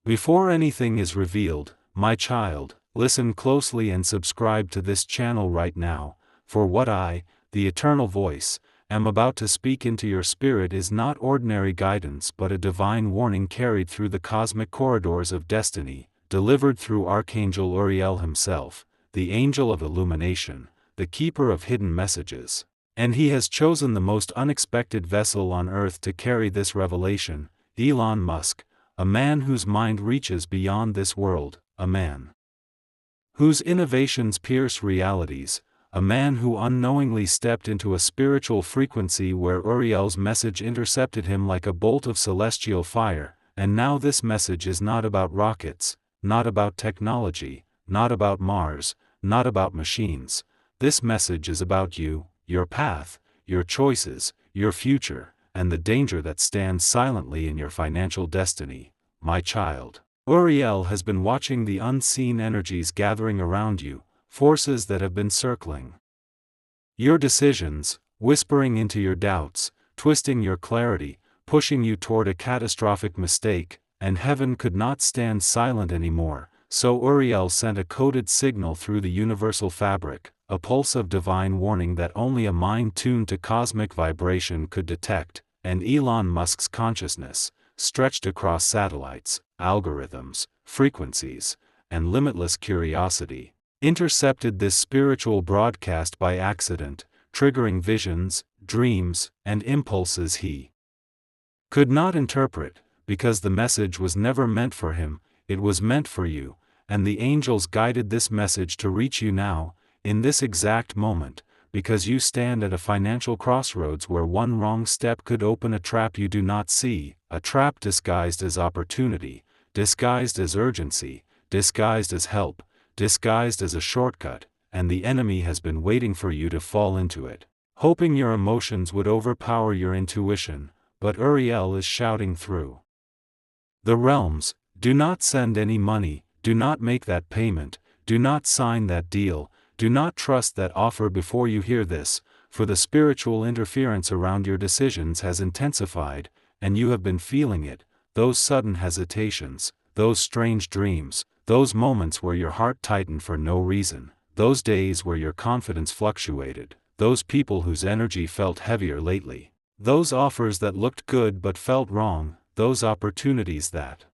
Before anything is revealed, my child, listen closely and subscribe to this channel right now, for what I, the Eternal Voice, am about to speak into your spirit is not ordinary guidance but a divine warning carried through the cosmic corridors of destiny, delivered through Archangel Uriel himself, the angel of illumination, the keeper of hidden messages. And he has chosen the most unexpected vessel on earth to carry this revelation, Elon Musk, a man whose mind reaches beyond this world, a man whose innovations pierce realities, a man who unknowingly stepped into a spiritual frequency where Uriel's message intercepted him like a bolt of celestial fire. And now this message is not about rockets, not about technology, not about Mars, not about machines. This message is about you, your path, your choices, your future, and the danger that stands silently in your financial destiny, my child. Uriel has been watching the unseen energies gathering around you, forces that have been circling your decisions, whispering into your doubts, twisting your clarity, pushing you toward a catastrophic mistake, and heaven could not stand silent anymore, so Uriel sent a coded signal through the universal fabric, a pulse of divine warning that only a mind tuned to cosmic vibration could detect, and Elon Musk's consciousness, stretched across satellites, algorithms, frequencies, and limitless curiosity, intercepted this spiritual broadcast by accident, triggering visions, dreams, and impulses he could not interpret, because the message was never meant for him, it was meant for you, and the angels guided this message to reach you now, in this exact moment, because you stand at a financial crossroads where one wrong step could open a trap you do not see, a trap disguised as opportunity, disguised as urgency, disguised as help, disguised as a shortcut, and the enemy has been waiting for you to fall into it, hoping your emotions would overpower your intuition, but Uriel is shouting through the realms, do not send any money, do not make that payment, do not sign that deal, do not trust that offer before you hear this, for the spiritual interference around your decisions has intensified, and you have been feeling it, those sudden hesitations, those strange dreams, those moments where your heart tightened for no reason, those days where your confidence fluctuated, those people whose energy felt heavier lately, those offers that looked good but felt wrong, those opportunities that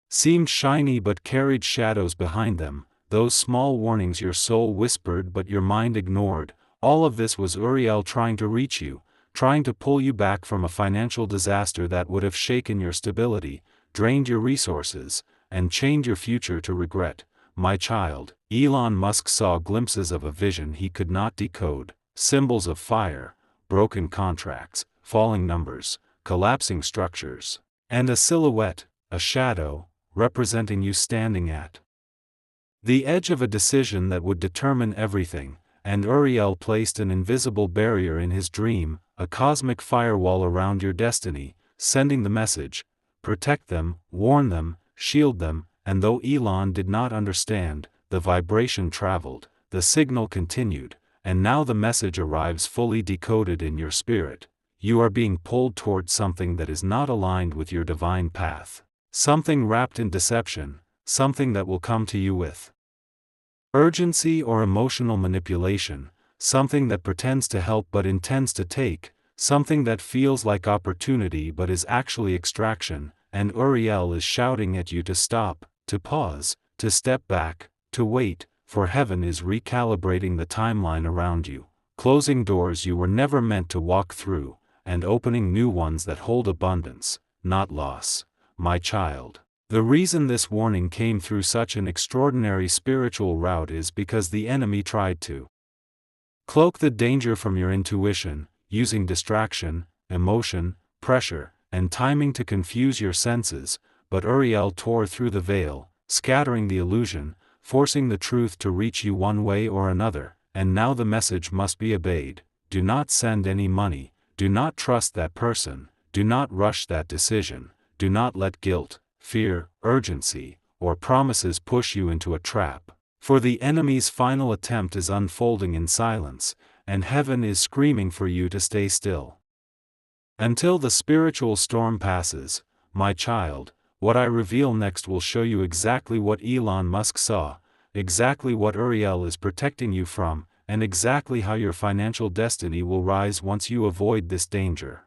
seemed shiny but carried shadows behind them, those small warnings your soul whispered but your mind ignored. All of this was Uriel trying to reach you, trying to pull you back from a financial disaster that would have shaken your stability, drained your resources, and chained your future to regret. My child, Elon Musk saw glimpses of a vision he could not decode, symbols of fire, broken contracts, falling numbers, collapsing structures, and a silhouette, a shadow, representing you standing at the edge of a decision that would determine everything, and Uriel placed an invisible barrier in his dream, a cosmic firewall around your destiny, sending the message, protect them, warn them, shield them, and though Elon did not understand, the vibration traveled, the signal continued, and now the message arrives fully decoded in your spirit. You are being pulled toward something that is not aligned with your divine path, something wrapped in deception, something that will come to you with urgency or emotional manipulation, something that pretends to help but intends to take, something that feels like opportunity but is actually extraction, and Uriel is shouting at you to stop, to pause, to step back, to wait, for heaven is recalibrating the timeline around you, closing doors you were never meant to walk through, and opening new ones that hold abundance, not loss, my child. The reason this warning came through such an extraordinary spiritual route is because the enemy tried to cloak the danger from your intuition, using distraction, emotion, pressure, and timing to confuse your senses, but Uriel tore through the veil, scattering the illusion, forcing the truth to reach you one way or another, and now the message must be obeyed. Do not send any money, do not trust that person, do not rush that decision, do not let guilt, fear, urgency, or promises push you into a trap, for the enemy's final attempt is unfolding in silence, and heaven is screaming for you to stay still. Until the spiritual storm passes, my child, What I reveal next will show you exactly what Elon Musk saw, exactly what Uriel is protecting you from, and exactly how your financial destiny will rise once you avoid this danger.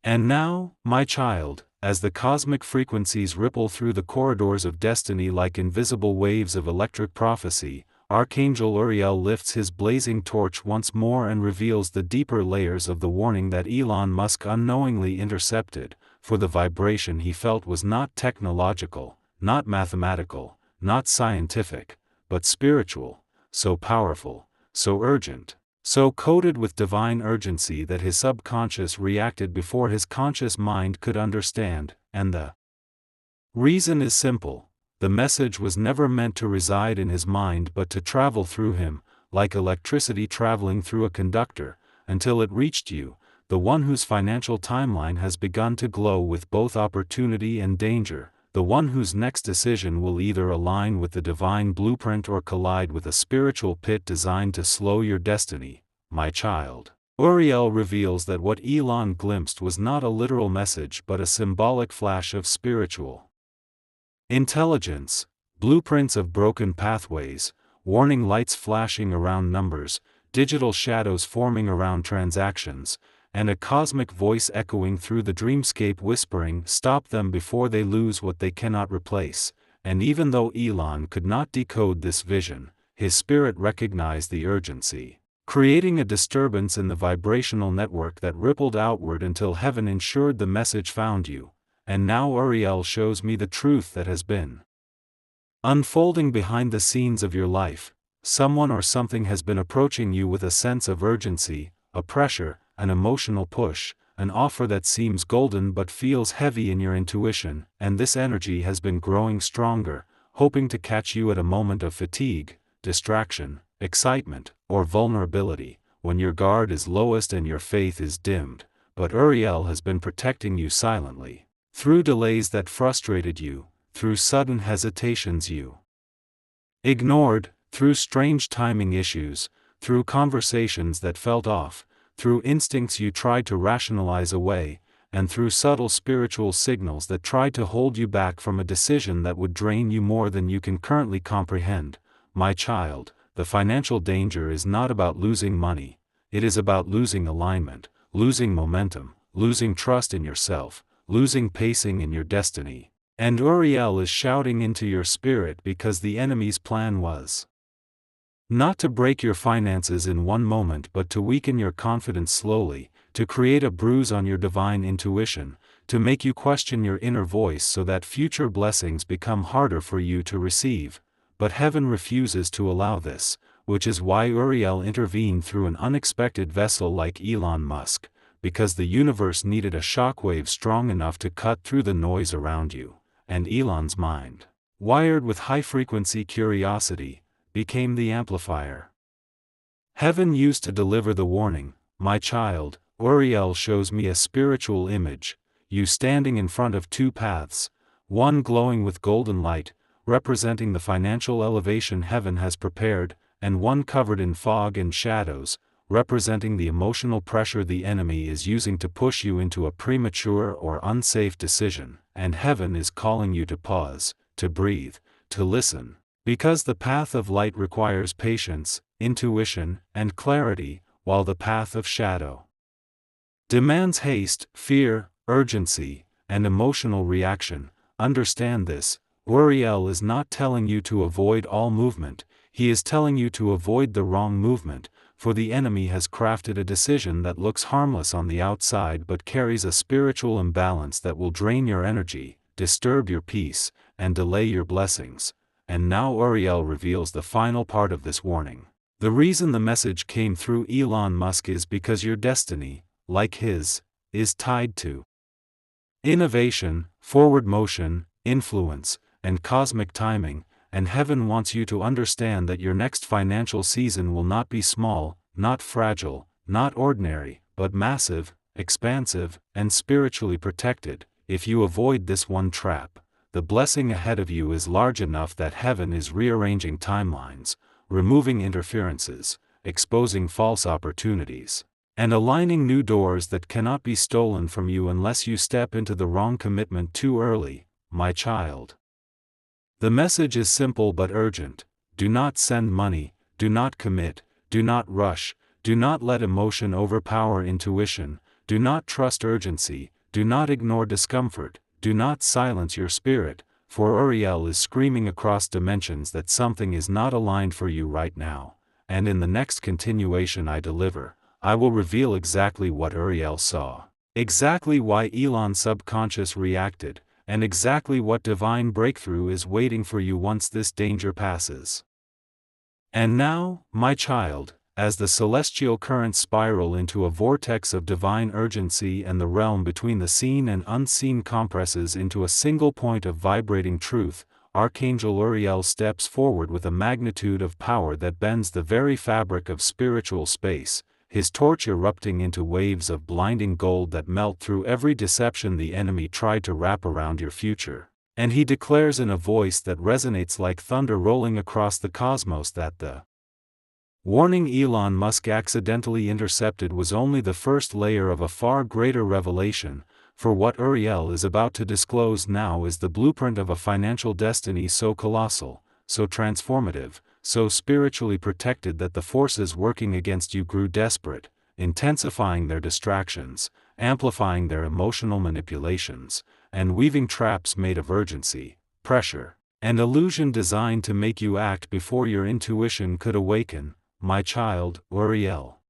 And now, my child, as the cosmic frequencies ripple through the corridors of destiny like invisible waves of electric prophecy, Archangel Uriel lifts his blazing torch once more and reveals the deeper layers of the warning that Elon Musk unknowingly intercepted, for the vibration he felt was not technological, not mathematical, not scientific, but spiritual, so powerful, so urgent, so coated with divine urgency that his subconscious reacted before his conscious mind could understand, and the reason is simple. The message was never meant to reside in his mind but to travel through him, like electricity traveling through a conductor, until it reached you, the one whose financial timeline has begun to glow with both opportunity and danger, the one whose next decision will either align with the divine blueprint or collide with a spiritual pit designed to slow your destiny, my child. Uriel reveals that what Elon glimpsed was not a literal message but a symbolic flash of spiritual intelligence, blueprints of broken pathways, warning lights flashing around numbers, digital shadows forming around transactions, and a cosmic voice echoing through the dreamscape whispering, "Stop them before they lose what they cannot replace." And even though Elon could not decode this vision, his spirit recognized the urgency, creating a disturbance in the vibrational network that rippled outward until heaven ensured the message found you. And now Uriel shows me the truth that has been unfolding behind the scenes of your life. Someone or something has been approaching you with a sense of urgency, a pressure, an emotional push, an offer that seems golden but feels heavy in your intuition, and this energy has been growing stronger, hoping to catch you at a moment of fatigue, distraction, excitement, or vulnerability, when your guard is lowest and your faith is dimmed. But Uriel has been protecting you silently, through delays that frustrated you, through sudden hesitations you ignored, through strange timing issues, through conversations that felt off, through instincts you tried to rationalize away, and through subtle spiritual signals that tried to hold you back from a decision that would drain you more than you can currently comprehend. My child, the financial danger is not about losing money, it is about losing alignment, losing momentum, losing trust in yourself, losing pacing in your destiny. And Uriel is shouting into your spirit because the enemy's plan was not to break your finances in one moment but to weaken your confidence slowly, to create a bruise on your divine intuition, to make you question your inner voice so that future blessings become harder for you to receive. But heaven refuses to allow this, which is why Uriel intervened through an unexpected vessel like Elon Musk, because the universe needed a shockwave strong enough to cut through the noise around you, and Elon's mind, wired with high-frequency curiosity, became the amplifier heaven used to deliver the warning. My child, Uriel shows me a spiritual image, you standing in front of two paths, one glowing with golden light, representing the financial elevation heaven has prepared, and one covered in fog and shadows, representing the emotional pressure the enemy is using to push you into a premature or unsafe decision. And heaven is calling you to pause, to breathe, to listen, because the path of light requires patience, intuition, and clarity, while the path of shadow demands haste, fear, urgency, and emotional reaction. Understand this. Uriel is not telling you to avoid all movement, he is telling you to avoid the wrong movement, for the enemy has crafted a decision that looks harmless on the outside but carries a spiritual imbalance that will drain your energy, disturb your peace, and delay your blessings. And now Uriel reveals the final part of this warning. The reason the message came through Elon Musk is because your destiny, like his, is tied to innovation, forward motion, influence, and cosmic timing, and heaven wants you to understand that your next financial season will not be small, not fragile, not ordinary, but massive, expansive, and spiritually protected. If you avoid this one trap, the blessing ahead of you is large enough that heaven is rearranging timelines, removing interferences, exposing false opportunities, and aligning new doors that cannot be stolen from you unless you step into the wrong commitment too early. my child. The message is simple but urgent. Do not send money, do not commit, do not rush, do not let emotion overpower intuition, do not trust urgency, do not ignore discomfort, do not silence your spirit, for Uriel is screaming across dimensions that something is not aligned for you right now, and in the next continuation I deliver, I will reveal exactly what Uriel saw, exactly why Elon's subconscious reacted, and exactly what divine breakthrough is waiting for you once this danger passes. And now, my child, as the celestial currents spiral into a vortex of divine urgency and the realm between the seen and unseen compresses into a single point of vibrating truth, Archangel Uriel steps forward with a magnitude of power that bends the very fabric of spiritual space, his torch erupting into waves of blinding gold that melt through every deception the enemy tried to wrap around your future. And he declares in a voice that resonates like thunder rolling across the cosmos that the warning Elon Musk accidentally intercepted was only the first layer of a far greater revelation, for what Uriel is about to disclose now is the blueprint of a financial destiny so colossal, so transformative, so spiritually protected that the forces working against you grew desperate, intensifying their distractions, amplifying their emotional manipulations, and weaving traps made of urgency, pressure, and illusion designed to make you act before your intuition could awaken. My child, Uriel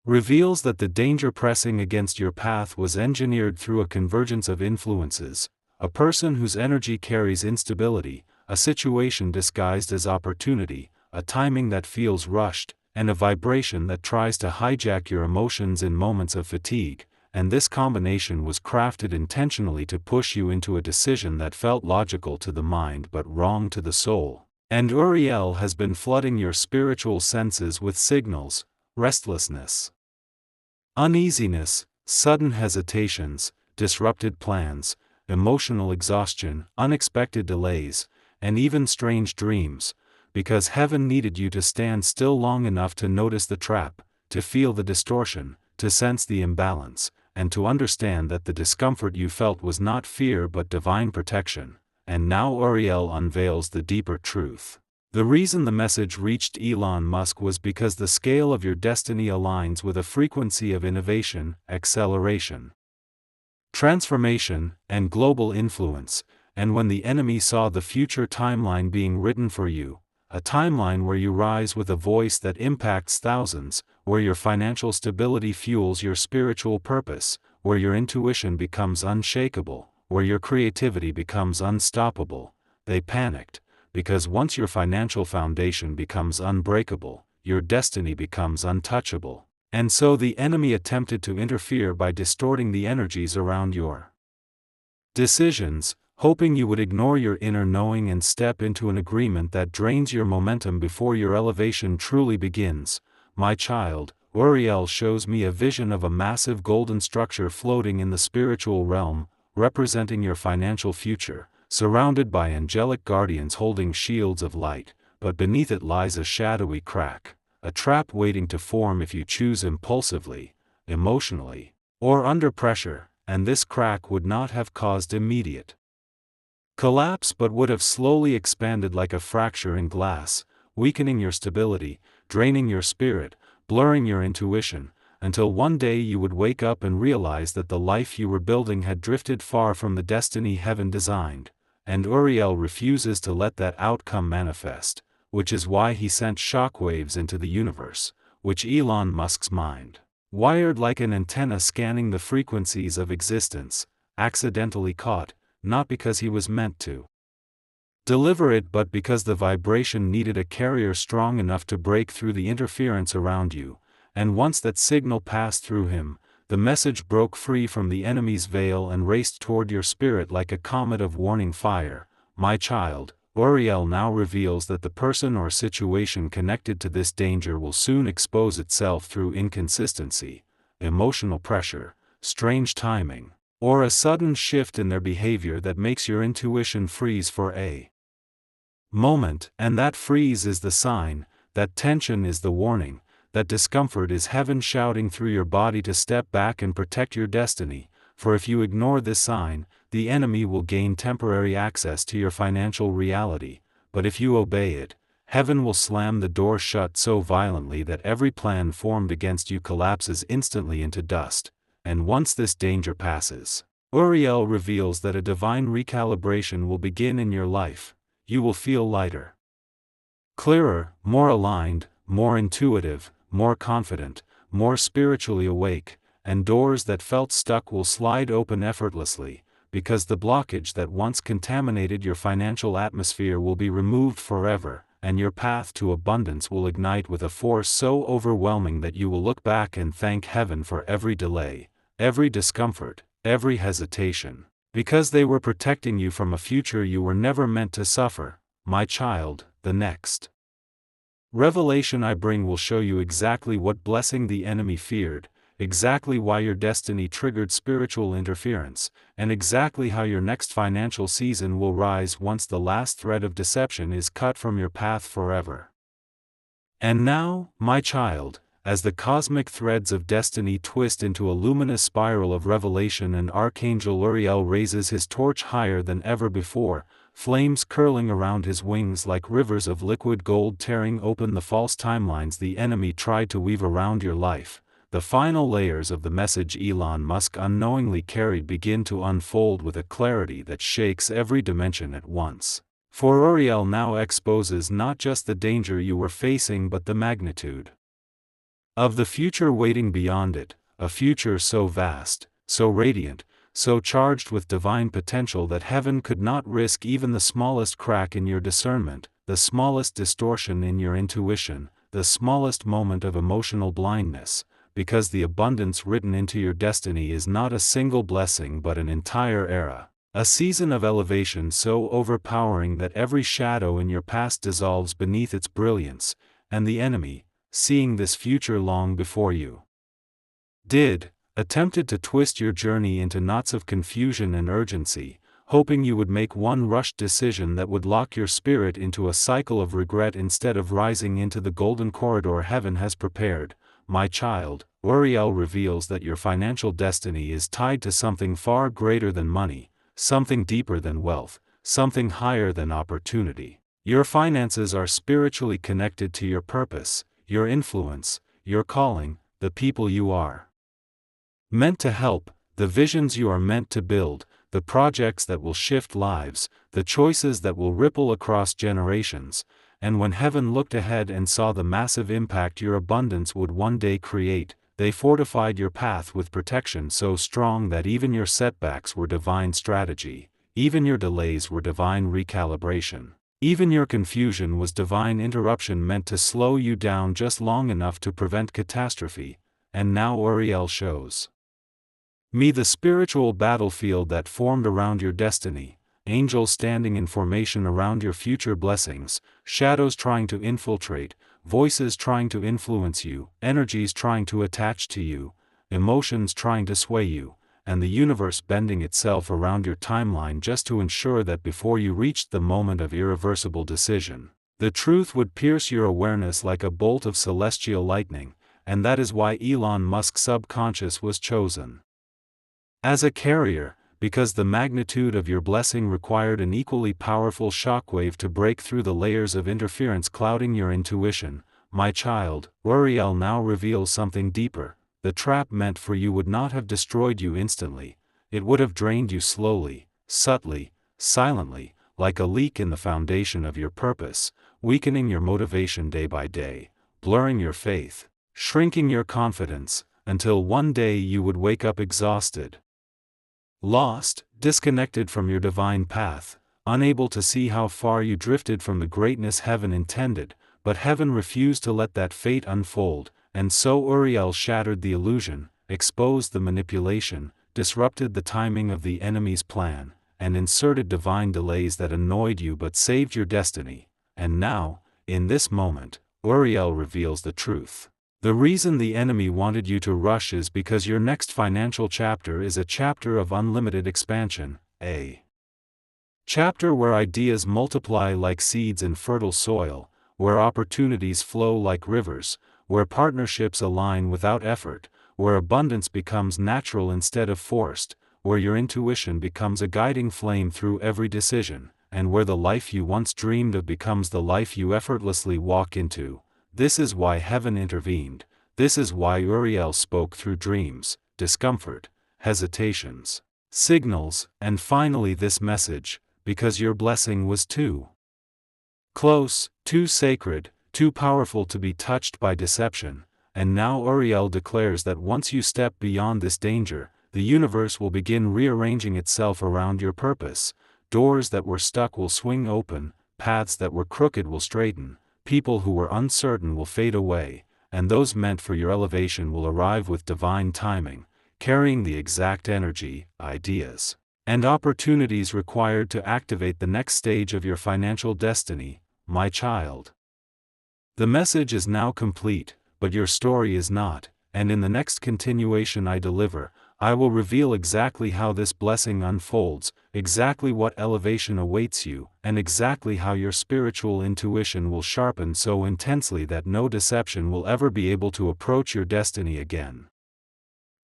reveals that the danger pressing against your path was engineered through a convergence of influences, a person whose energy carries instability, a situation disguised as opportunity, a timing that feels rushed, and a vibration that tries to hijack your emotions in moments of fatigue, and this combination was crafted intentionally to push you into a decision that felt logical to the mind but wrong to the soul. And Uriel has been flooding your spiritual senses with signals: restlessness, uneasiness, sudden hesitations, disrupted plans, emotional exhaustion, unexpected delays, and even strange dreams, because heaven needed you to stand still long enough to notice the trap, to feel the distortion, to sense the imbalance, and to understand that the discomfort you felt was not fear but divine protection. And now Uriel unveils the deeper truth. The reason the message reached Elon Musk was because the scale of your destiny aligns with a frequency of innovation, acceleration, transformation, and global influence, and when the enemy saw the future timeline being written for you, a timeline where you rise with a voice that impacts thousands, where your financial stability fuels your spiritual purpose, where your intuition becomes unshakable, where your creativity becomes unstoppable, they panicked, because once your financial foundation becomes unbreakable, your destiny becomes untouchable, and so the enemy attempted to interfere by distorting the energies around your decisions, hoping you would ignore your inner knowing and step into an agreement that drains your momentum before your elevation truly begins. My child, Uriel shows me a vision of a massive golden structure floating in the spiritual realm, representing your financial future, surrounded by angelic guardians holding shields of light, but beneath it lies a shadowy crack, a trap waiting to form if you choose impulsively, emotionally, or under pressure, and this crack would not have caused immediate collapse but would have slowly expanded like a fracture in glass, weakening your stability, draining your spirit, blurring your intuition, until one day you would wake up and realize that the life you were building had drifted far from the destiny heaven designed, and Uriel refuses to let that outcome manifest, which is why he sent shockwaves into the universe, which Elon Musk's mind wired like an antenna scanning the frequencies of existence, accidentally caught, not because he was meant to deliver it but because the vibration needed a carrier strong enough to break through the interference around you, and once that signal passed through him, the message broke free from the enemy's veil and raced toward your spirit like a comet of warning fire. My child, Uriel now reveals that the person or situation connected to this danger will soon expose itself through inconsistency, emotional pressure, strange timing, or a sudden shift in their behavior that makes your intuition freeze for a moment, and that freeze is the sign, that tension is the warning, that discomfort is heaven shouting through your body to step back and protect your destiny, for if you ignore this sign, the enemy will gain temporary access to your financial reality, but if you obey it, heaven will slam the door shut so violently that every plan formed against you collapses instantly into dust. And once this danger passes, Uriel reveals that a divine recalibration will begin in your life. You will feel lighter, clearer, more aligned, more intuitive, more confident, more spiritually awake, and doors that felt stuck will slide open effortlessly, because the blockage that once contaminated your financial atmosphere will be removed forever, and your path to abundance will ignite with a force so overwhelming that you will look back and thank heaven for every delay, every discomfort, every hesitation, because they were protecting you from a future you were never meant to suffer. My child, the next revelation I bring will show you exactly what blessing the enemy feared, exactly why your destiny triggered spiritual interference, and exactly how your next financial season will rise once the last thread of deception is cut from your path forever. And now, my child, as the cosmic threads of destiny twist into a luminous spiral of revelation and Archangel Uriel raises his torch higher than ever before, flames curling around his wings like rivers of liquid gold tearing open the false timelines the enemy tried to weave around your life, the final layers of the message Elon Musk unknowingly carried begin to unfold with a clarity that shakes every dimension at once. For Uriel now exposes not just the danger you were facing but the magnitude of the future waiting beyond it, a future so vast, so radiant, so charged with divine potential that heaven could not risk even the smallest crack in your discernment, the smallest distortion in your intuition, the smallest moment of emotional blindness, because the abundance written into your destiny is not a single blessing but an entire era, a season of elevation so overpowering that every shadow in your past dissolves beneath its brilliance, and the enemy, seeing this future long before you attempted to twist your journey into knots of confusion and urgency, hoping you would make one rushed decision that would lock your spirit into a cycle of regret instead of rising into the golden corridor heaven has prepared. My child, Uriel reveals that your financial destiny is tied to something far greater than money, something deeper than wealth, something higher than opportunity. Your finances are spiritually connected to your purpose, your influence, your calling, the people you are meant to help, the visions you are meant to build, the projects that will shift lives, the choices that will ripple across generations. And when heaven looked ahead and saw the massive impact your abundance would one day create, they fortified your path with protection so strong that even your setbacks were divine strategy, even your delays were divine recalibration, even your confusion was divine interruption meant to slow you down just long enough to prevent catastrophe. And now Uriel shows me the spiritual battlefield that formed around your destiny, angels standing in formation around your future blessings, shadows trying to infiltrate, voices trying to influence you, energies trying to attach to you, emotions trying to sway you, and the universe bending itself around your timeline just to ensure that before you reached the moment of irreversible decision, the truth would pierce your awareness like a bolt of celestial lightning. And that is why Elon Musk's subconscious was chosen as a carrier, because the magnitude of your blessing required an equally powerful shockwave to break through the layers of interference clouding your intuition. My child, Uriel now reveals something deeper. The trap meant for you would not have destroyed you instantly, it would have drained you slowly, subtly, silently, like a leak in the foundation of your purpose, weakening your motivation day by day, blurring your faith, shrinking your confidence, until one day you would wake up exhausted, lost, disconnected from your divine path, unable to see how far you drifted from the greatness heaven intended, but heaven refused to let that fate unfold, and so Uriel shattered the illusion, exposed the manipulation, disrupted the timing of the enemy's plan, and inserted divine delays that annoyed you but saved your destiny. And now, in this moment, Uriel reveals the truth. The reason the enemy wanted you to rush is because your next financial chapter is a chapter of unlimited expansion, a chapter where ideas multiply like seeds in fertile soil, where opportunities flow like rivers, where partnerships align without effort, where abundance becomes natural instead of forced, where your intuition becomes a guiding flame through every decision, and where the life you once dreamed of becomes the life you effortlessly walk into. This is why heaven intervened. This is why Uriel spoke through dreams, discomfort, hesitations, signals, and finally this message, because your blessing was too close, too sacred, too powerful to be touched by deception. And now Uriel declares that once you step beyond this danger, the universe will begin rearranging itself around your purpose. Doors that were stuck will swing open, paths that were crooked will straighten, people who were uncertain will fade away, and those meant for your elevation will arrive with divine timing, carrying the exact energy, ideas, and opportunities required to activate the next stage of your financial destiny, my child. The message is now complete, but your story is not, and in the next continuation I deliver, I will reveal exactly how this blessing unfolds, exactly what elevation awaits you, and exactly how your spiritual intuition will sharpen so intensely that no deception will ever be able to approach your destiny again.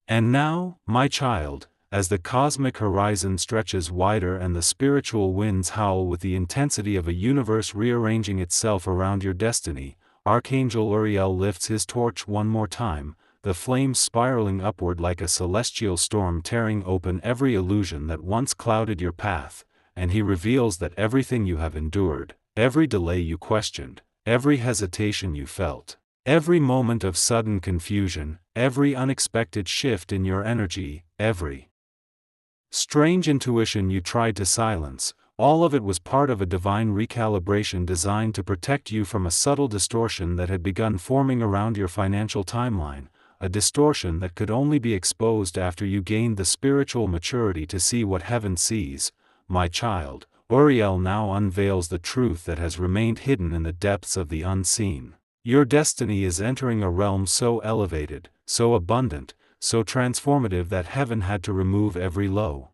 And now, my child, as the cosmic horizon stretches wider and the spiritual winds howl with the intensity of a universe rearranging itself around your destiny, Archangel Uriel lifts his torch one more time, the flames spiraling upward like a celestial storm tearing open every illusion that once clouded your path, and he reveals that everything you have endured, every delay you questioned, every hesitation you felt, every moment of sudden confusion, every unexpected shift in your energy, every strange intuition you tried to silence, all of it was part of a divine recalibration designed to protect you from a subtle distortion that had begun forming around your financial timeline, a distortion that could only be exposed after you gained the spiritual maturity to see what heaven sees. My child, Uriel now unveils the truth that has remained hidden in the depths of the unseen. Your destiny is entering a realm so elevated, so abundant, so transformative that heaven had to remove every low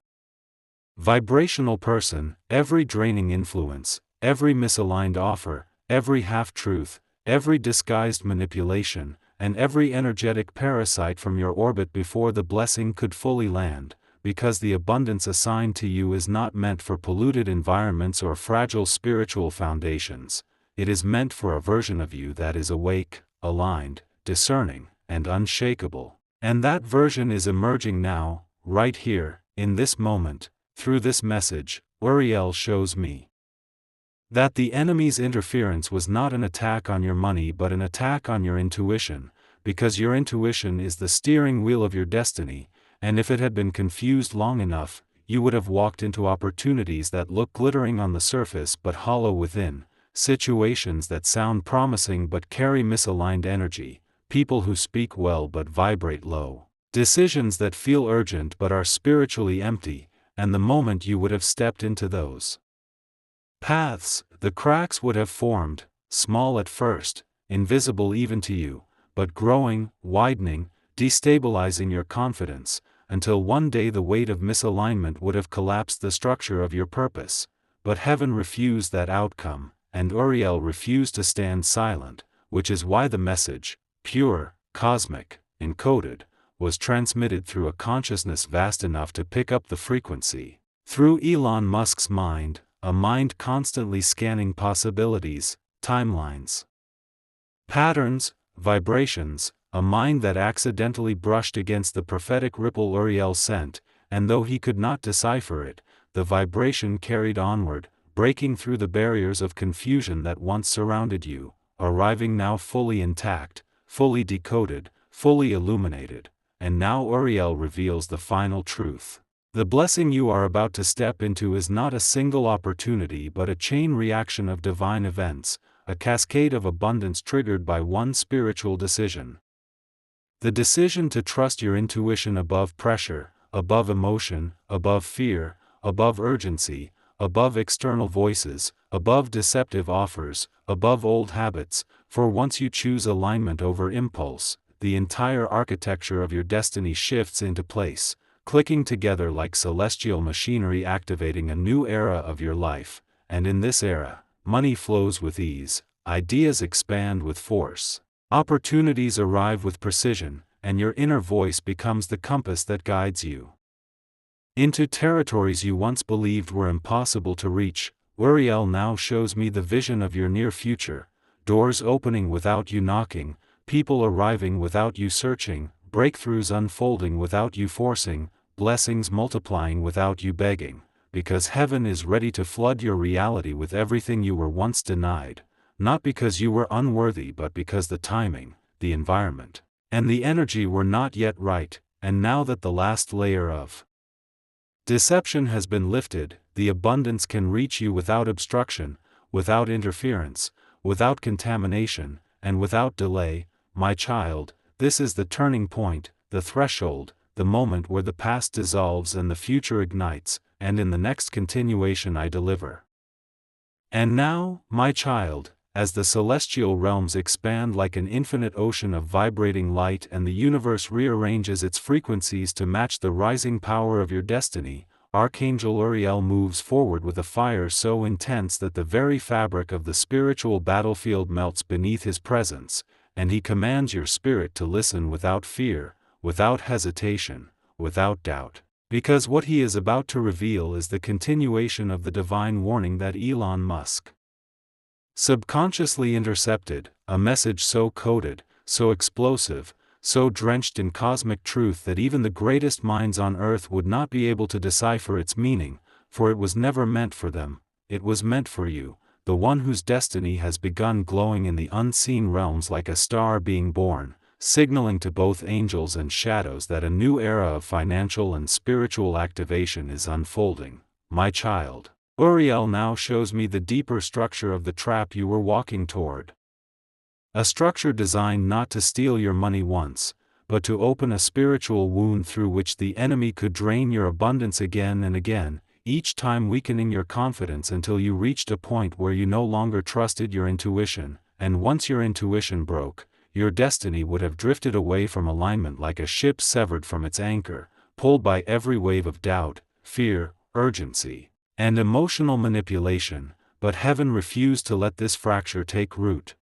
vibrational person, every draining influence, every misaligned offer, every half-truth, every disguised manipulation, and every energetic parasite from your orbit before the blessing could fully land, because the abundance assigned to you is not meant for polluted environments or fragile spiritual foundations. It is meant for a version of you that is awake, aligned, discerning, and unshakable. And that version is emerging now, right here, in this moment. Through this message, Uriel shows me that the enemy's interference was not an attack on your money but an attack on your intuition, because your intuition is the steering wheel of your destiny, and if it had been confused long enough, you would have walked into opportunities that look glittering on the surface but hollow within, situations that sound promising but carry misaligned energy, people who speak well but vibrate low, decisions that feel urgent but are spiritually empty. And the moment you would have stepped into those paths, the cracks would have formed, small at first, invisible even to you, but growing, widening, destabilizing your confidence, until one day the weight of misalignment would have collapsed the structure of your purpose. But heaven refused that outcome, and Uriel refused to stand silent, which is why the message, pure, cosmic, encoded, was transmitted through a consciousness vast enough to pick up the frequency. Through Elon Musk's mind, a mind constantly scanning possibilities, timelines, patterns, vibrations, a mind that accidentally brushed against the prophetic ripple Uriel sent, and though he could not decipher it, the vibration carried onward, breaking through the barriers of confusion that once surrounded you, arriving now fully intact, fully decoded, fully illuminated. And now Uriel reveals the final truth. The blessing you are about to step into is not a single opportunity but a chain reaction of divine events, a cascade of abundance triggered by one spiritual decision. The decision to trust your intuition above pressure, above emotion, above fear, above urgency, above external voices, above deceptive offers, above old habits, for once you choose alignment over impulse, the entire architecture of your destiny shifts into place, clicking together like celestial machinery activating a new era of your life, and in this era, money flows with ease, ideas expand with force, opportunities arrive with precision, and your inner voice becomes the compass that guides you. into territories you once believed were impossible to reach. Uriel now shows me the vision of your near future, doors opening without you knocking, people arriving without you searching, breakthroughs unfolding without you forcing, blessings multiplying without you begging, because heaven is ready to flood your reality with everything you were once denied, not because you were unworthy but because the timing, the environment, and the energy were not yet right. And now that the last layer of deception has been lifted, the abundance can reach you without obstruction, without interference, without contamination, and without delay. My child, this is the turning point, the threshold, the moment where the past dissolves and the future ignites, and in the next continuation I deliver. And now, my child, as the celestial realms expand like an infinite ocean of vibrating light and the universe rearranges its frequencies to match the rising power of your destiny, Archangel Uriel moves forward with a fire so intense that the very fabric of the spiritual battlefield melts beneath his presence, and he commands your spirit to listen without fear, without hesitation, without doubt, because what he is about to reveal is the continuation of the divine warning that Elon Musk subconsciously intercepted, a message so coded, so explosive, so drenched in cosmic truth that even the greatest minds on earth would not be able to decipher its meaning, for it was never meant for them. It was meant for you, the one whose destiny has begun glowing in the unseen realms like a star being born, signaling to both angels and shadows that a new era of financial and spiritual activation is unfolding. My child, Uriel now shows me the deeper structure of the trap you were walking toward. A structure designed not to steal your money once, but to open a spiritual wound through which the enemy could drain your abundance again and again, each time weakening your confidence until you reached a point where you no longer trusted your intuition, and once your intuition broke, your destiny would have drifted away from alignment like a ship severed from its anchor, pulled by every wave of doubt, fear, urgency, and emotional manipulation, but heaven refused to let this fracture take root.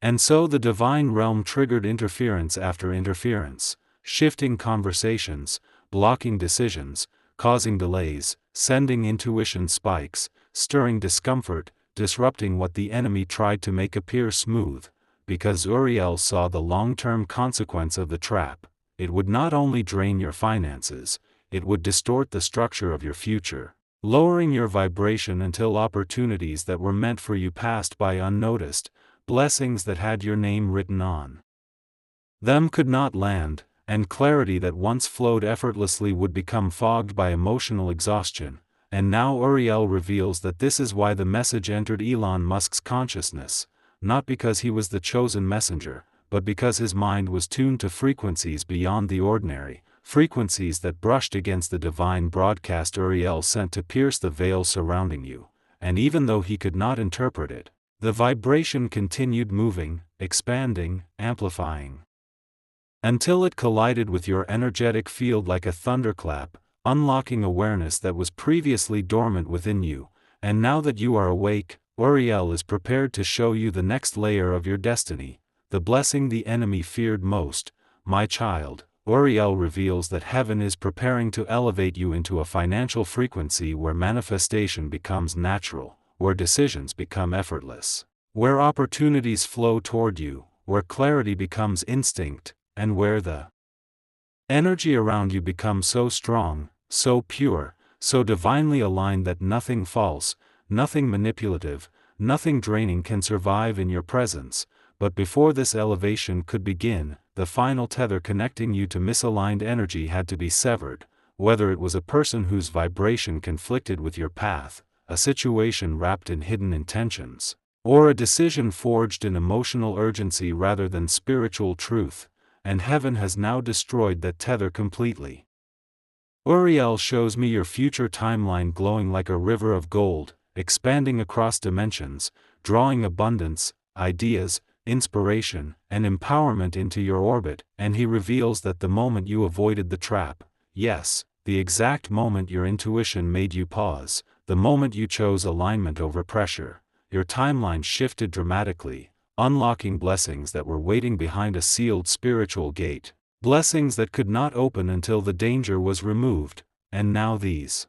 And so the divine realm triggered interference after interference, shifting conversations, blocking decisions, causing delays, sending intuition spikes, stirring discomfort, disrupting what the enemy tried to make appear smooth, because Uriel saw the long-term consequence of the trap. It would not only drain your finances, it would distort the structure of your future, lowering your vibration until opportunities that were meant for you passed by unnoticed, blessings that had your name written on them could not land, and clarity that once flowed effortlessly would become fogged by emotional exhaustion. And now Uriel reveals that this is why the message entered Elon Musk's consciousness, not because he was the chosen messenger, but because his mind was tuned to frequencies beyond the ordinary, frequencies that brushed against the divine broadcast Uriel sent to pierce the veil surrounding you. And even though he could not interpret it, the vibration continued moving, expanding, amplifying, until it collided with your energetic field like a thunderclap, unlocking awareness that was previously dormant within you. And now that you are awake, Uriel is prepared to show you the next layer of your destiny, the blessing the enemy feared most. My child, Uriel reveals that heaven is preparing to elevate you into a financial frequency where manifestation becomes natural, where decisions become effortless, where opportunities flow toward you, where clarity becomes instinct, and where the energy around you becomes so strong, so pure, so divinely aligned that nothing false, nothing manipulative, nothing draining can survive in your presence. But before this elevation could begin, the final tether connecting you to misaligned energy had to be severed, whether it was a person whose vibration conflicted with your path, a situation wrapped in hidden intentions, or a decision forged in emotional urgency rather than spiritual truth, and heaven has now destroyed that tether completely. Uriel shows me your future timeline glowing like a river of gold, expanding across dimensions, drawing abundance, ideas, inspiration, and empowerment into your orbit, and he reveals that the moment you avoided the trap, yes, the exact moment your intuition made you pause, the moment you chose alignment over pressure, your timeline shifted dramatically, unlocking blessings that were waiting behind a sealed spiritual gate, blessings that could not open until the danger was removed. and now these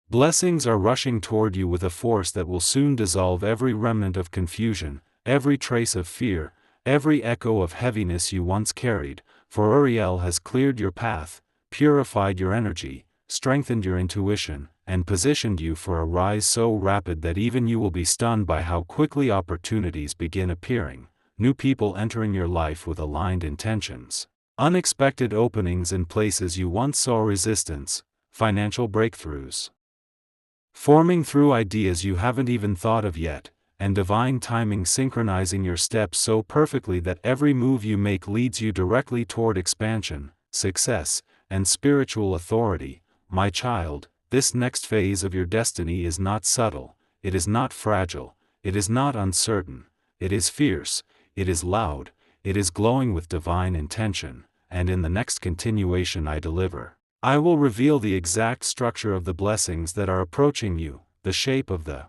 blessings are rushing toward you with a force that will soon dissolve every remnant of confusion, every trace of fear, every echo of heaviness you once carried, for Uriel has cleared your path, purified your energy, strengthened your intuition, and positioned you for a rise so rapid that even you will be stunned by how quickly opportunities begin appearing, new people entering your life with aligned intentions, unexpected openings in places you once saw resistance, financial breakthroughs forming through ideas you haven't even thought of yet, and divine timing synchronizing your steps so perfectly that every move you make leads you directly toward expansion, success, and spiritual authority. My child, this next phase of your destiny is not subtle, it is not fragile, it is not uncertain, it is fierce, it is loud, it is glowing with divine intention, and in the next continuation I will reveal the exact structure of the blessings that are approaching you, the shape of the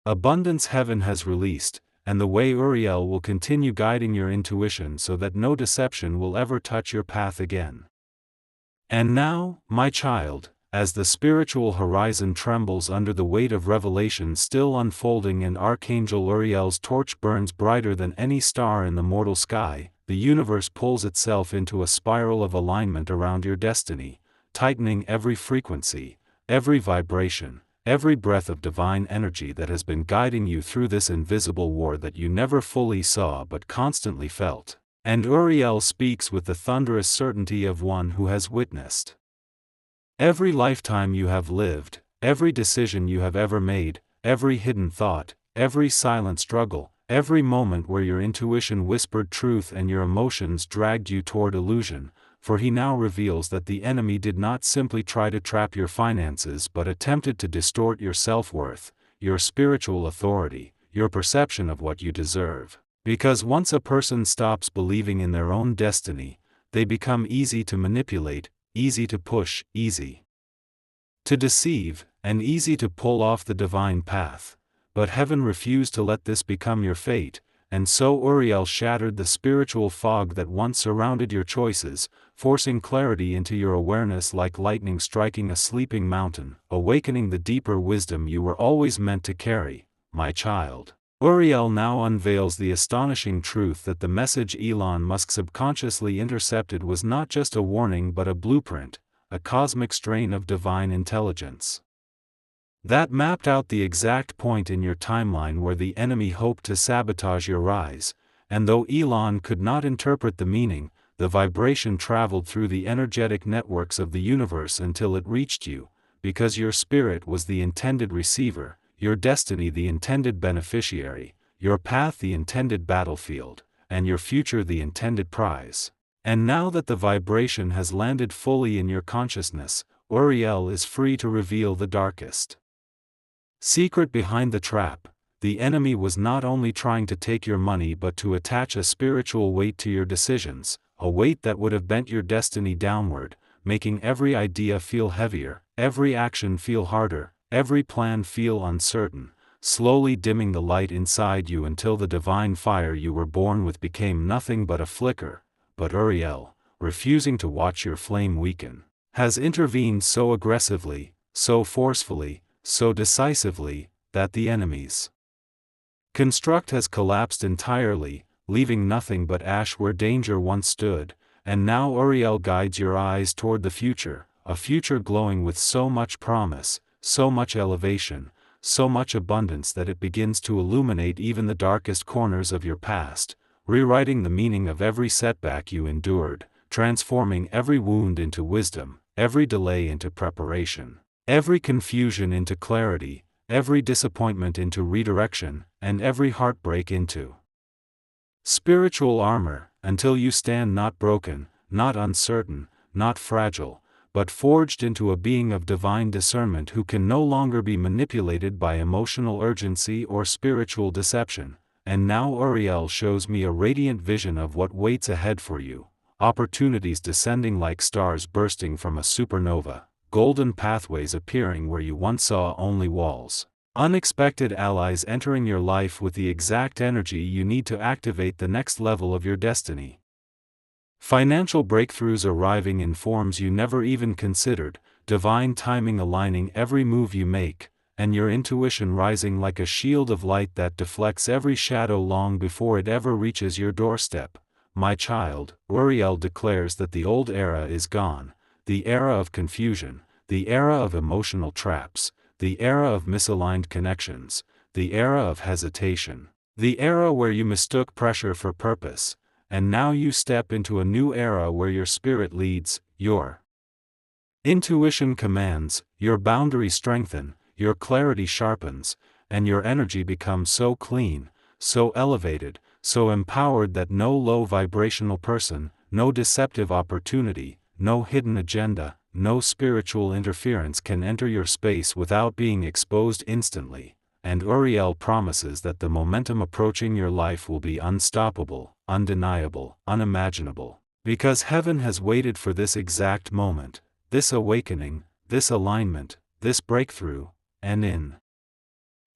abundance heaven has released, and the way Uriel will continue guiding your intuition so that no deception will ever touch your path again. And now, my child, as the spiritual horizon trembles under the weight of revelation still unfolding and Archangel Uriel's torch burns brighter than any star in the mortal sky, the universe pulls itself into a spiral of alignment around your destiny, tightening every frequency, every vibration, every breath of divine energy that has been guiding you through this invisible war that you never fully saw but constantly felt. And Uriel speaks with the thunderous certainty of one who has witnessed every lifetime you have lived, every decision you have ever made, every hidden thought, every silent struggle, every moment where your intuition whispered truth and your emotions dragged you toward illusion, for he now reveals that the enemy did not simply try to trap your finances but attempted to distort your self-worth, your spiritual authority, your perception of what you deserve. Because once a person stops believing in their own destiny, they become easy to manipulate, easy to push, easy to deceive, and easy to pull off the divine path. But heaven refused to let this become your fate, and so Uriel shattered the spiritual fog that once surrounded your choices, forcing clarity into your awareness like lightning striking a sleeping mountain, awakening the deeper wisdom you were always meant to carry, my child. Uriel now unveils the astonishing truth that the message Elon Musk subconsciously intercepted was not just a warning but a blueprint, a cosmic strain of divine intelligence that mapped out the exact point in your timeline where the enemy hoped to sabotage your rise, and though Elon could not interpret the meaning, the vibration traveled through the energetic networks of the universe until it reached you, because your spirit was the intended receiver, your destiny the intended beneficiary, your path the intended battlefield, and your future the intended prize. And now that the vibration has landed fully in your consciousness, Uriel is free to reveal the darkest secret behind the trap. The enemy was not only trying to take your money but to attach a spiritual weight to your decisions, a weight that would have bent your destiny downward, making every idea feel heavier, every action feel harder, every plan feel uncertain, slowly dimming the light inside you until the divine fire you were born with became nothing but a flicker. But Uriel, refusing to watch your flame weaken, has intervened so aggressively, so forcefully, so decisively, that the enemy's construct has collapsed entirely, leaving nothing but ash where danger once stood, and now Uriel guides your eyes toward the future, a future glowing with so much promise, so much elevation, so much abundance that it begins to illuminate even the darkest corners of your past, rewriting the meaning of every setback you endured, transforming every wound into wisdom, every delay into preparation, every confusion into clarity, every disappointment into redirection, and every heartbreak into spiritual armor, until you stand not broken, not uncertain, not fragile, but forged into a being of divine discernment who can no longer be manipulated by emotional urgency or spiritual deception. And now Uriel shows me a radiant vision of what waits ahead for you, opportunities descending like stars bursting from a supernova, golden pathways appearing where you once saw only walls, unexpected allies entering your life with the exact energy you need to activate the next level of your destiny. Financial breakthroughs arriving in forms you never even considered, divine timing aligning every move you make, and your intuition rising like a shield of light that deflects every shadow long before it ever reaches your doorstep. My child, Uriel declares that the old era is gone, the era of confusion, the era of emotional traps, the era of misaligned connections, the era of hesitation, the era where you mistook pressure for purpose, and now you step into a new era where your spirit leads, your intuition commands, your boundaries strengthen, your clarity sharpens, and your energy becomes so clean, so elevated, so empowered that no low vibrational person, no deceptive opportunity, no hidden agenda, no spiritual interference can enter your space without being exposed instantly. And Uriel promises that the momentum approaching your life will be unstoppable, undeniable, unimaginable, because heaven has waited for this exact moment, this awakening, this alignment, this breakthrough, and in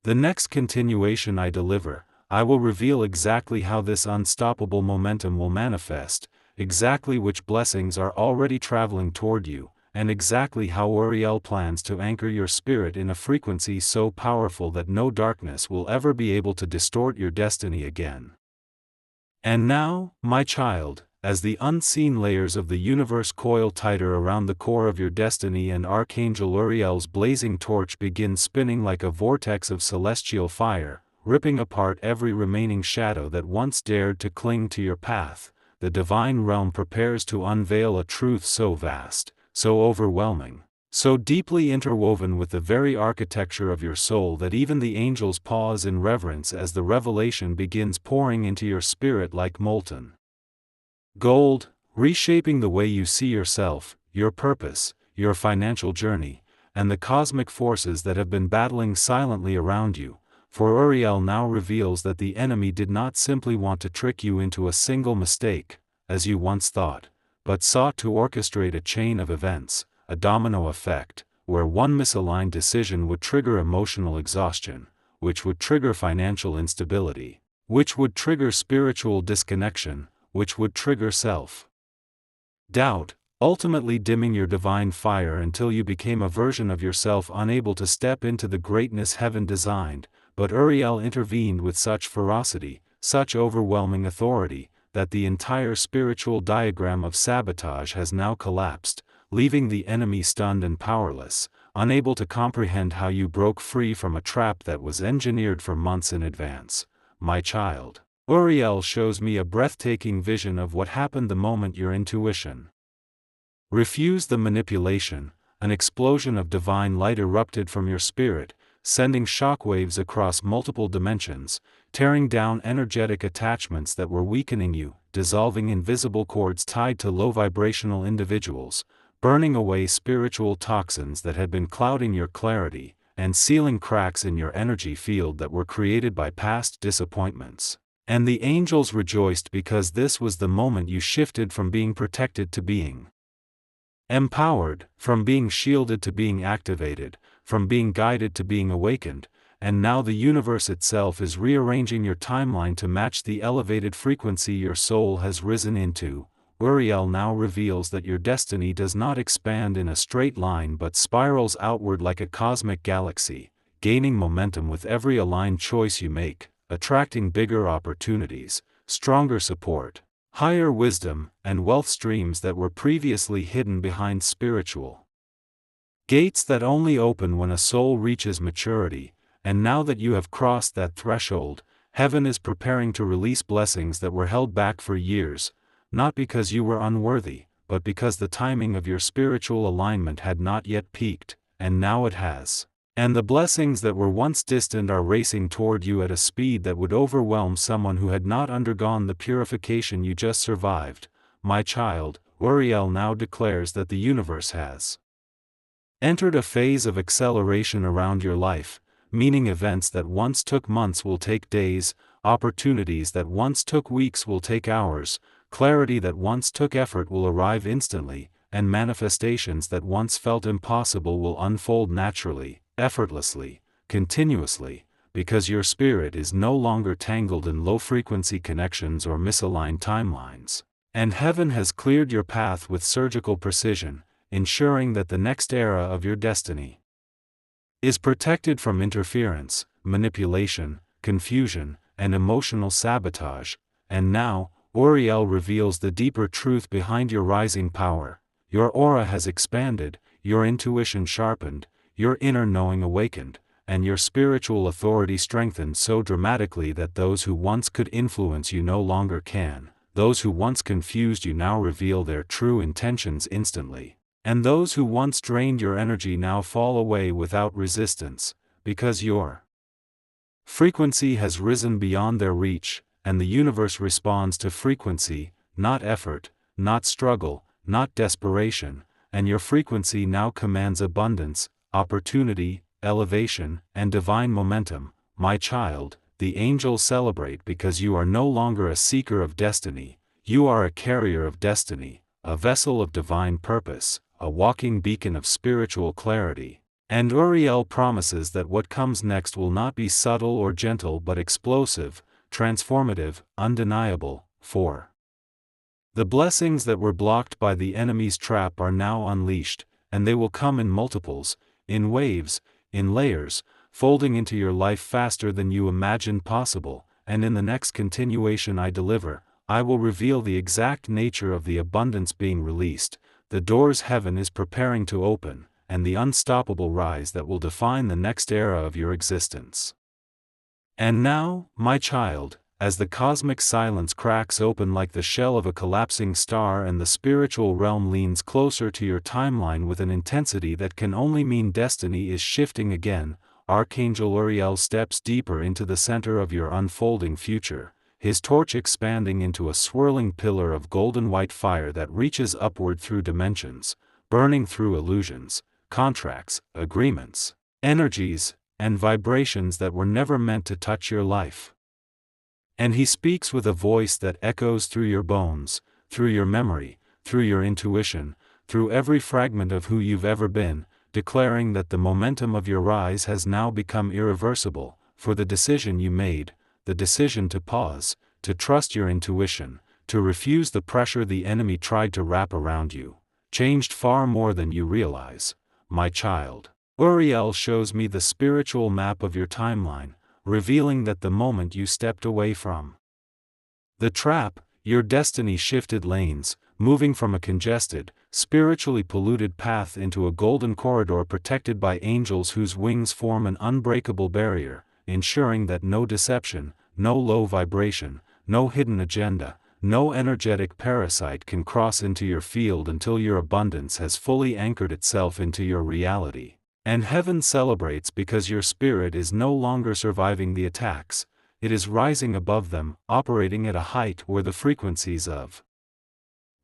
the next continuation I deliver, I will reveal exactly how this unstoppable momentum will manifest, exactly which blessings are already traveling toward you, and exactly how Uriel plans to anchor your spirit in a frequency so powerful that no darkness will ever be able to distort your destiny again. And now, my child, as the unseen layers of the universe coil tighter around the core of your destiny and Archangel Uriel's blazing torch begins spinning like a vortex of celestial fire, ripping apart every remaining shadow that once dared to cling to your path, the divine realm prepares to unveil a truth so vast, so overwhelming, so deeply interwoven with the very architecture of your soul that even the angels pause in reverence as the revelation begins pouring into your spirit like molten gold, reshaping the way you see yourself, your purpose, your financial journey, and the cosmic forces that have been battling silently around you. For Uriel now reveals that the enemy did not simply want to trick you into a single mistake, as you once thought, but sought to orchestrate a chain of events, a domino effect, where one misaligned decision would trigger emotional exhaustion, which would trigger financial instability, which would trigger spiritual disconnection, which would trigger self-doubt, ultimately dimming your divine fire until you became a version of yourself unable to step into the greatness heaven designed. But Uriel intervened with such ferocity, such overwhelming authority, that the entire spiritual diagram of sabotage has now collapsed, leaving the enemy stunned and powerless, unable to comprehend how you broke free from a trap that was engineered for months in advance. My child, Uriel shows me a breathtaking vision of what happened the moment your intuition refused the manipulation. An explosion of divine light erupted from your spirit, sending shockwaves across multiple dimensions, tearing down energetic attachments that were weakening you, dissolving invisible cords tied to low-vibrational individuals, burning away spiritual toxins that had been clouding your clarity, and sealing cracks in your energy field that were created by past disappointments. And the angels rejoiced because this was the moment you shifted from being protected to being empowered, from being shielded to being activated, from being guided to being awakened, and now the universe itself is rearranging your timeline to match the elevated frequency your soul has risen into. Uriel now reveals that your destiny does not expand in a straight line but spirals outward like a cosmic galaxy, gaining momentum with every aligned choice you make, attracting bigger opportunities, stronger support, higher wisdom, and wealth streams that were previously hidden behind spiritual gates that only open when a soul reaches maturity. And now that you have crossed that threshold, heaven is preparing to release blessings that were held back for years, not because you were unworthy, but because the timing of your spiritual alignment had not yet peaked, and now it has. And the blessings that were once distant are racing toward you at a speed that would overwhelm someone who had not undergone the purification you just survived. My child, Uriel now declares that the universe has entered a phase of acceleration around your life, meaning events that once took months will take days, opportunities that once took weeks will take hours, clarity that once took effort will arrive instantly, and manifestations that once felt impossible will unfold naturally, effortlessly, continuously, because your spirit is no longer tangled in low-frequency connections or misaligned timelines. And heaven has cleared your path with surgical precision, ensuring that the next era of your destiny is protected from interference, manipulation, confusion, and emotional sabotage. And now, Uriel reveals the deeper truth behind your rising power. Your aura has expanded, your intuition sharpened, your inner knowing awakened, and your spiritual authority strengthened so dramatically that those who once could influence you no longer can. Those who once confused you now reveal their true intentions instantly. And those who once drained your energy now fall away without resistance, because your frequency has risen beyond their reach, and the universe responds to frequency, not effort, not struggle, not desperation, and your frequency now commands abundance, opportunity, elevation, and divine momentum. My child, the angels celebrate because you are no longer a seeker of destiny, you are a carrier of destiny, a vessel of divine purpose, a walking beacon of spiritual clarity. And Uriel promises that what comes next will not be subtle or gentle but explosive, transformative, undeniable. 4. The blessings that were blocked by the enemy's trap are now unleashed, and they will come in multiples, in waves, in layers, folding into your life faster than you imagined possible. And in the next continuation I deliver, I will reveal the exact nature of the abundance being released, the doors heaven is preparing to open, and the unstoppable rise that will define the next era of your existence. And now, my child, as the cosmic silence cracks open like the shell of a collapsing star and the spiritual realm leans closer to your timeline with an intensity that can only mean destiny is shifting again, Archangel Uriel steps deeper into the center of your unfolding future, his torch expanding into a swirling pillar of golden white fire that reaches upward through dimensions, burning through illusions, contracts, agreements, energies, and vibrations that were never meant to touch your life. And he speaks with a voice that echoes through your bones, through your memory, through your intuition, through every fragment of who you've ever been, declaring that the momentum of your rise has now become irreversible, for the decision you made, the decision to pause, to trust your intuition, to refuse the pressure the enemy tried to wrap around you, changed far more than you realize. My child, Uriel shows me the spiritual map of your timeline, revealing that the moment you stepped away from the trap, your destiny shifted lanes, moving from a congested, spiritually polluted path into a golden corridor protected by angels whose wings form an unbreakable barrier, ensuring that no deception, no low vibration, no hidden agenda, no energetic parasite can cross into your field until your abundance has fully anchored itself into your reality. And heaven celebrates because your spirit is no longer surviving the attacks, it is rising above them, operating at a height where the frequencies of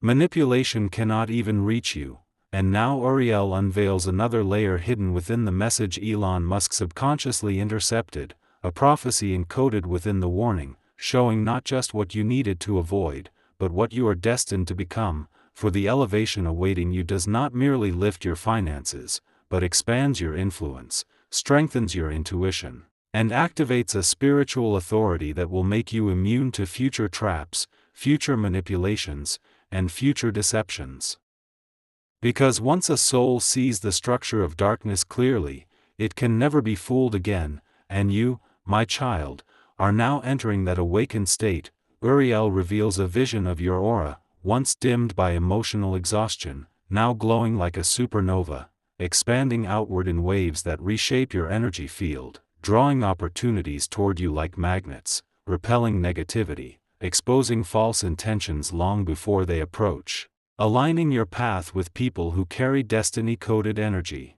manipulation cannot even reach you. And now Uriel unveils another layer hidden within the message Elon Musk subconsciously intercepted, a prophecy encoded within the warning, showing not just what you needed to avoid, but what you are destined to become, for the elevation awaiting you does not merely lift your finances, but expands your influence, strengthens your intuition, and activates a spiritual authority that will make you immune to future traps, future manipulations, and future deceptions. Because once a soul sees the structure of darkness clearly, it can never be fooled again, and you, my child, are now entering that awakened state. Uriel reveals a vision of your aura, once dimmed by emotional exhaustion, now glowing like a supernova, expanding outward in waves that reshape your energy field, drawing opportunities toward you like magnets, repelling negativity, exposing false intentions long before they approach, aligning your path with people who carry destiny-coded energy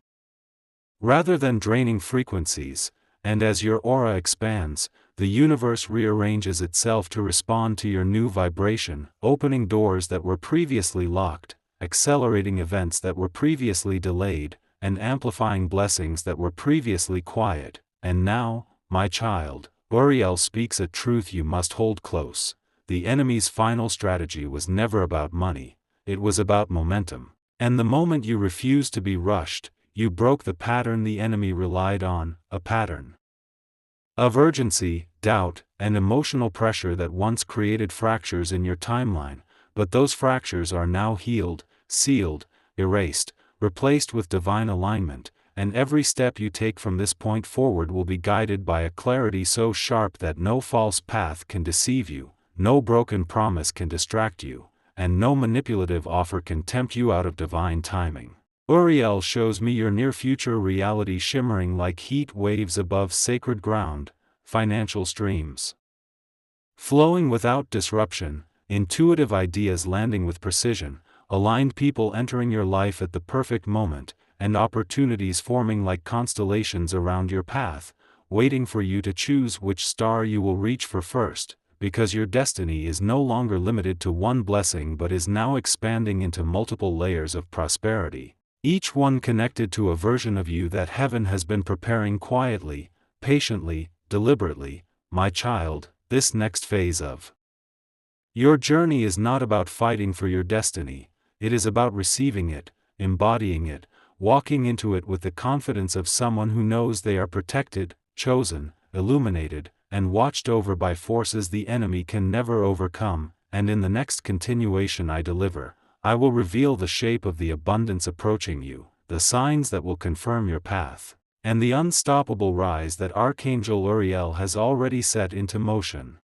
rather than draining frequencies. And as your aura expands, the universe rearranges itself to respond to your new vibration, opening doors that were previously locked, accelerating events that were previously delayed, and amplifying blessings that were previously quiet. And now, my child, Uriel speaks a truth you must hold close. The enemy's final strategy was never about money, it was about momentum. And the moment you refused to be rushed, you broke the pattern the enemy relied on, a pattern of urgency, doubt, and emotional pressure that once created fractures in your timeline, but those fractures are now healed, sealed, erased, replaced with divine alignment, and every step you take from this point forward will be guided by a clarity so sharp that no false path can deceive you, no broken promise can distract you, and no manipulative offer can tempt you out of divine timing. Uriel shows me your near-future reality shimmering like heat waves above sacred ground, financial streams flowing without disruption, intuitive ideas landing with precision, aligned people entering your life at the perfect moment, and opportunities forming like constellations around your path, waiting for you to choose which star you will reach for first, because your destiny is no longer limited to one blessing but is now expanding into multiple layers of prosperity, each one connected to a version of you that heaven has been preparing quietly, patiently, deliberately. My child, this next phase of your journey is not about fighting for your destiny, it is about receiving it, embodying it, walking into it with the confidence of someone who knows they are protected, chosen, illuminated, and watched over by forces the enemy can never overcome. And in the next continuation I deliver, I will reveal the shape of the abundance approaching you, the signs that will confirm your path, and the unstoppable rise that Archangel Uriel has already set into motion.